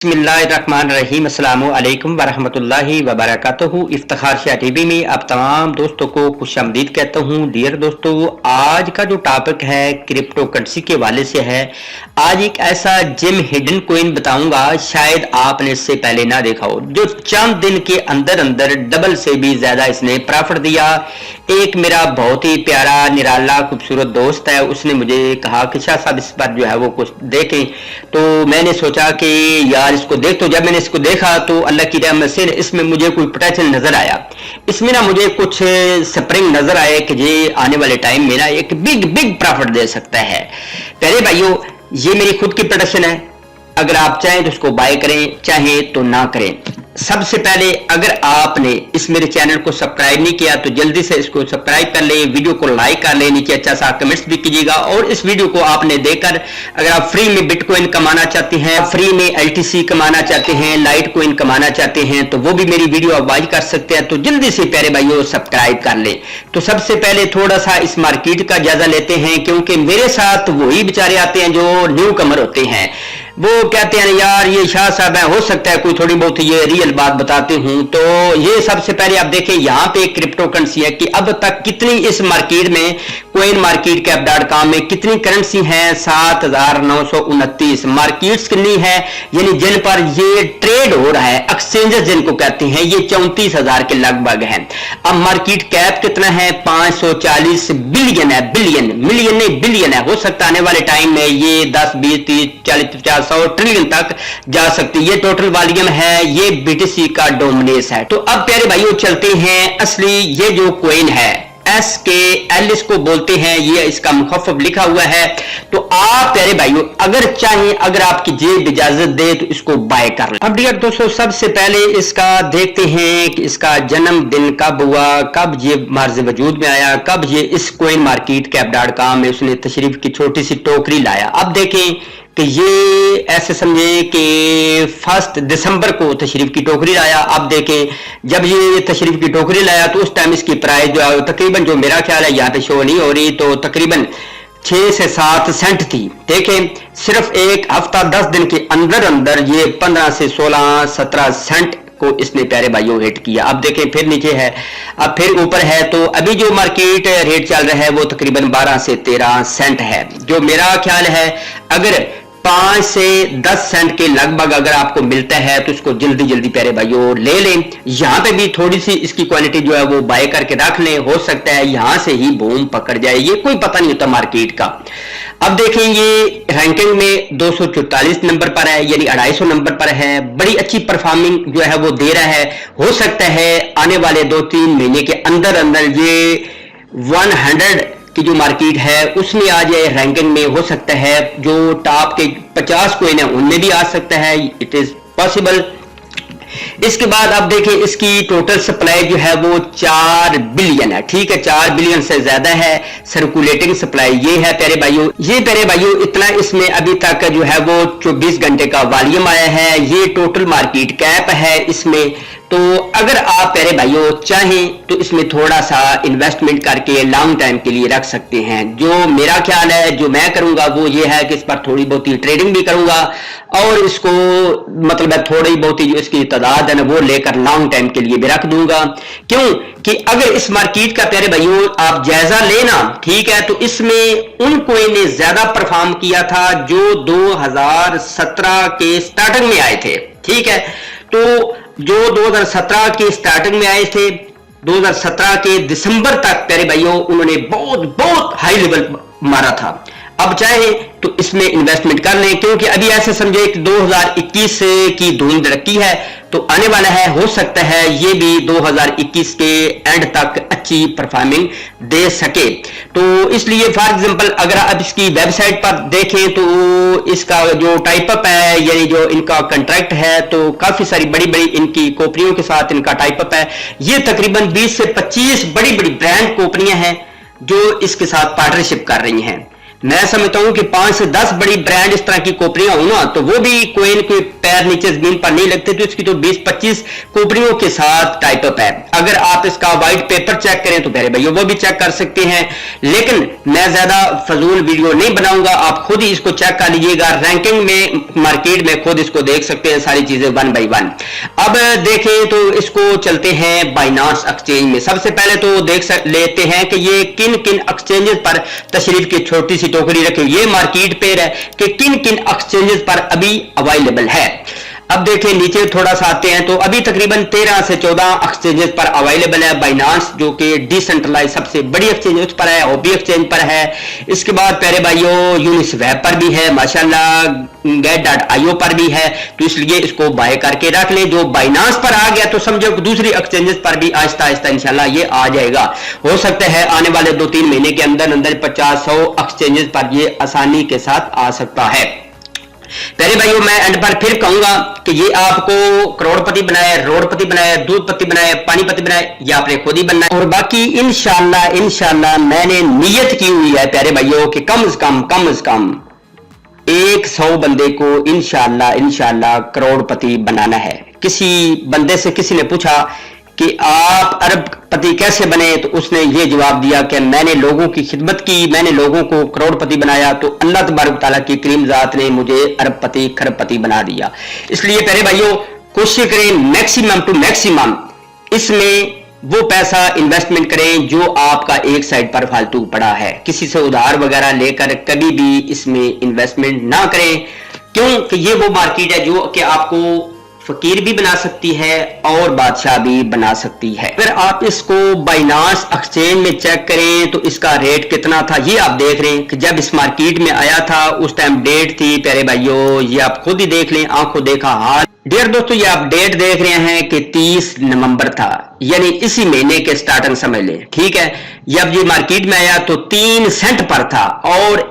बिस्मिल्लाहिर्रहमानिर्रहीम अस्सलामु अलैकुम वरहमतुल्लाहि वबरकातुहू। इफ्तिखार शाह टीवी में आप तमाम दोस्तों को खुशामदीद कहता हूँ। डियर दोस्तों, आज का जो टॉपिक है क्रिप्टो करेंसी के हवाले से है। आज एक ऐसा जिम हिडन कोइन बताऊंगा, शायद आपने इससे पहले ना देखा हो, जो चंद दिन के अंदर अंदर डबल से भी ज्यादा इसने प्रॉफिट दिया। एक मेरा बहुत ही प्यारा निराला खूबसूरत दोस्त है, उसने मुझे कहा कि शाह साहब इस पर जो है वो कुछ देखें, तो मैंने सोचा कि यार इसको देख। तो जब मैंने इसको देखा तो अल्लाह की रहमत से इसमें मुझे कोई पोटेंशियल नजर आया। इसमें ना मुझे कुछ स्प्रिंग नजर आए कि ये आने वाले टाइम में ना एक बिग बिग प्रॉफिट दे सकता है। प्यारे भाइयों, ये मेरी खुद की प्रोडक्शन है। अगर आप चाहें तो इसको बाय करें, चाहें तो ना करें। सबसे पहले अगर आपने इस मेरे चैनल को सब्सक्राइब नहीं किया तो जल्दी से इसको सब्सक्राइब कर लें, वीडियो को लाइक कर लें, नीचे अच्छा सा कमेंट्स भी कीजिएगा। और इस वीडियो को आपने देखकर अगर आप फ्री में बिटकॉइन कमाना चाहते हैं, फ्री में एलटीसी कमाना चाहते हैं, लाइट कॉइन कमाना चाहते हैं, तो वो भी मेरी वीडियो आप वॉच कर सकते हैं। तो जल्दी से प्यारे भाइयों सब्सक्राइब कर लें। तो सबसे पहले थोड़ा सा इस मार्केट का जायजा लेते हैं, क्योंकि मेरे साथ वही बेचारे आते हैं जो न्यू कमर होते हैं। वो कहते हैं यार ये शाह साहब है, हो सकता है कोई थोड़ी बहुत ये रियल बात बताते हूं। तो ये सबसे पहले आप देखें, यहां पे क्रिप्टो करेंसी है कि अब तक कितनी इस मार्केट में कोइन मार्केट कैप.com में कितनी करेंसी है। 7,929 मार्केट्स कितनी है, यानी जिन पर ये ट्रेड हो रहा है, एक्सचेंजेस जिनको कहते हैं, ये 34,000 के लगभग है। अब मार्केट कैप कितना है, 540 बिलियन है। बिलियन, मिलियन नहीं बिलियन है। हो सकता है आने वाले टाइम में ये 10, 20, 30, 40, 50, 100 ट्रिलियन तक जा सकती है। ये टोटल वॉल्यूम है, ये बीटीसी का डोमिनेंस है। तो अब प्यारे भाइयों चलते हैं असली ये जो कोइन है, SKL इसको बोलते हैं, ये इसका मुखफ़फ़ लिखा हुआ है। तो आप प्यारे भाइयों अगर चाहें, अगर आपकी जेब इजाजत दे तो इसको बाय कर लें। अब डियर दोस्तों, सबसे पहले इसका देखते हैं कि इसका जन्मदिन कब हुआ, कब ये मार्ज वजूद में आया, कब ये इस कोइन मार्केट कैप.com में उसने तशरीफ की छोटी सी टोकरी लाया। अब देखें कि ये ऐसे समझे कि 1 दिसंबर को तशरीफ की टोकरी लाया। अब देखें जब ये तशरीफ की टोकरी लाया तो उस टाइम इसकी प्राइस जो है तकरीबन, जो मेरा ख्याल है यहाँ पे शो नहीं हो रही, तो तकरीबन 6 से 7 सेंट थी। देखें सिर्फ एक हफ्ता 10 दिन के अंदर अंदर ये 15 से 16, 17 सेंट को इसने प्यारे भाइयों हिट किया। अब देखें फिर नीचे है, अब फिर ऊपर है। तो अभी जो मार्केट रेट चल रहा है वो तकरीबन 12 से 13 सेंट है। जो मेरा ख्याल है अगर 5 से 10 सेंट के लगभग अगर आपको मिलता है तो इसको जल्दी जल्दी प्यारे भाइयों ले लें। यहां पे भी थोड़ी सी इसकी क्वांटिटी जो है वो बाय करके रख लें, हो सकता है यहां से ही बूम पकड़ जाए, ये कोई पता नहीं होता मार्केट का। अब देखें ये रैंकिंग में 244 नंबर पर है, यानी 250 नंबर पर है। बड़ी अच्छी परफॉर्मिंग जो है वो दे रहा है। हो सकता है आने वाले 2-3 महीने के अंदर अंदर ये 100 की जो मार्केट है उसमें आ जाए रैंकिंग में। हो सकता है जो टॉप के 50 कोइन है उनमें भी आ सकता है, इट इज पॉसिबल। इसके बाद आप देखें इसकी टोटल सप्लाई जो है वो 4 बिलियन है। ठीक है, 4 बिलियन से ज्यादा है सर्कुलेटिंग सप्लाई। ये है प्यारे भाइयों, ये प्यारे भाइयों इतना इसमें अभी तक जो है वो 24 घंटे का वॉल्यूम आया है। ये टोटल मार्केट कैप है इसमें। तो अगर आप प्यारे भाइयों चाहें तो इसमें थोड़ा सा इन्वेस्टमेंट करके लॉन्ग टाइम के लिए रख सकते हैं। जो मेरा ख्याल है, जो मैं करूंगा वो ये है कि इस पर थोड़ी बहुत ही ट्रेडिंग भी करूंगा और इसको मतलब थोड़ी बहुत ही जो इसकी तादाद है ना वो लेकर लॉन्ग टाइम के लिए भी रख दूंगा। क्यों कि अगर इस मार्केट का प्यारे भाइयों आप जायजा लेना, ठीक है, तो इसमें उन कोइन ने ज्यादा परफॉर्म किया था जो 2017 के स्टार्टिंग में आए थे। ठीक है, तो जो 2017 के स्टार्टिंग में आए थे, 2017 के दिसंबर तक प्यारे भाइयों उन्होंने बहुत बहुत हाई लेवल मारा था। अब चाहे तो इसमें इन्वेस्टमेंट कर लें, क्योंकि अभी ऐसे समझे कि 2021 की धूम धड़की है तो आने वाला है। हो सकता है ये भी 2021 के एंड तक अच्छी परफॉर्मिंग दे सके। तो इसलिए फॉर एग्जांपल अगर आप इसकी वेबसाइट पर देखें तो इसका जो टाइप अप है, यानी जो इनका कॉन्ट्रैक्ट है, तो काफी सारी बड़ी बड़ी इनकी कंपनियों के साथ इनका टाइप अप है। ये तकरीबन 20 से 25 बड़ी बड़ी ब्रांड कंपनियां हैं जो इसके साथ पार्टनरशिप कर रही हैं। मैं समझता हूं कि 5 से 10 बड़ी ब्रांड इस तरह की कॉपरियां हो ना, तो वो भी कोई न कोई पैर नीचे जमीन पर नहीं लगते, तो इसकी तो 20-25 कॉपरियों के साथ टाइप अप है। अगर आप इसका व्हाइट पेपर चेक करें तो प्यारे भाइयों वो भी चेक कर सकते हैं, लेकिन मैं ज्यादा फजूल वीडियो नहीं बनाऊंगा, आप खुद ही इसको चेक कर लीजिएगा। रैंकिंग में मार्केट में खुद इसको देख सकते हैं सारी चीजें 1 बाई 1। अब देखें तो इसको चलते हैं बाइनांस एक्सचेंज में। सबसे पहले तो देख लेते हैं कि ये किन किन एक्सचेंजेस पर तशरीफ की छोटी सी टोकरी रखे, ये मार्केट पेयर है कि किन किन एक्सचेंजेस पर अभी अवेलेबल है। अब देखें नीचे थोड़ा सा आते हैं तो अभी तकरीबन 13 से 14 एक्सचेंजेस पर अवेलेबल है। बाइनांस जो कि डिसेंट्रलाइज सबसे बड़ी एक्सचेंज उस पर है, ओपी एक्सचेंज पर है। इसके बाद प्यारे भाइयों यूनिस्वैप पर भी है माशाल्लाह, get.io पर भी है, तो इसलिए इसको बाय करके रख ले। जो बाइनांस पर आ गया तो समझो कि दूसरी एक्सचेंजेस पर भी आहिस्ता आहिस्ता इंशाल्लाह ये आ जाएगा। हो सकता है आने वाले 2-3 महीने के अंदर अंदर 50-100 एक्सचेंजेस पर ये आसानी के साथ आ सकता है। पहले भाइयों मैं एंड पर फिर कहूंगा कि ये आपको करोड़पति बनाए, रोडपति बनाए, दूधपति बनाए, पानीपति बनाए, या आपने खुद ही बनना है। और बाकी इंशाल्लाह मैंने नियत की हुई है प्यारे भाइयों कि कम से कम 100 बंदे को इंशाल्लाह करोड़पति बनाना है। किसी बंदे से किसी ने पूछा कि आप अरबपति कैसे बने, तो उसने ये जवाब दिया कि मैंने लोगों की खिदमत की, मैंने लोगों को करोड़पति बनाया, तो अल्लाह तबारक तआला की करीम जात ने मुझे अरबपति खरबपति बना दिया। इसलिए प्यारे भाइयों कोशिश करें मैक्सिमम टू मैक्सिमम इसमें वो पैसा इन्वेस्टमेंट करें जो आपका एक साइड पर फालतू पड़ा है। किसी से उधार वगैरह लेकर कभी भी इसमें इन्वेस्टमेंट ना करें, क्योंकि ये वो मार्केट है जो कि आपको फकीर भी बना सकती है और बादशाह भी बना सकती है। अगर आप इसको बाइनांस एक्सचेंज में चेक करें तो इसका रेट कितना था ये आप देख रहे हैं कि जब इस मार्केट में आया था उस टाइम डेट थी प्यारे भाइयों, ये आप खुद ही देख लें, आंखों देखा हाल। डियर दोस्तों ये आप डेट देख रहे हैं कि 30 नवंबर था, यानी इसी महीने के स्टार्टिंग समझ लें, ठीक है। जब ये मार्केट में आया तो 3 सेंट पर था और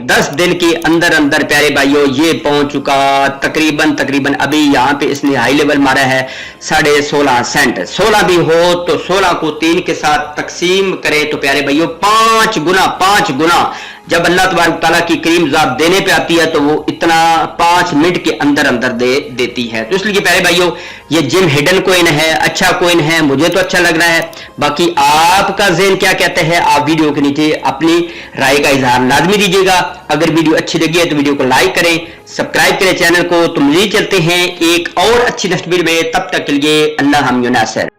10 दिन के अंदर अंदर प्यारे भाइयों ये पहुंच चुका तकरीबन अभी यहां पे इसने हाई लेवल मारा है 16.5 सेंट। 16 भी हो तो 16 को 3 के साथ तकसीम करें तो प्यारे भाइयों 5 गुना जब अल्लाह तबारक तआला की करीम जात देने पे आती है तो वो इतना 5 मिनट के अंदर अंदर देती है। तो इसलिए प्यारे भाइयों ये जिम हिडन कोइन है, अच्छा कोइन है, मुझे तो अच्छा लग रहा है। बाकी आपका ज़हन क्या कहते हैं, आप वीडियो के नीचे अपनी राय का इजहार लाजमी दीजिएगा। अगर वीडियो अच्छी लगी है तो वीडियो को लाइक करें, सब्सक्राइब करें चैनल को। तो मज़ीद चलते हैं एक और अच्छी नेक्स्ट वीडियो में, तब तक के लिए अल्लाह हम नासिर।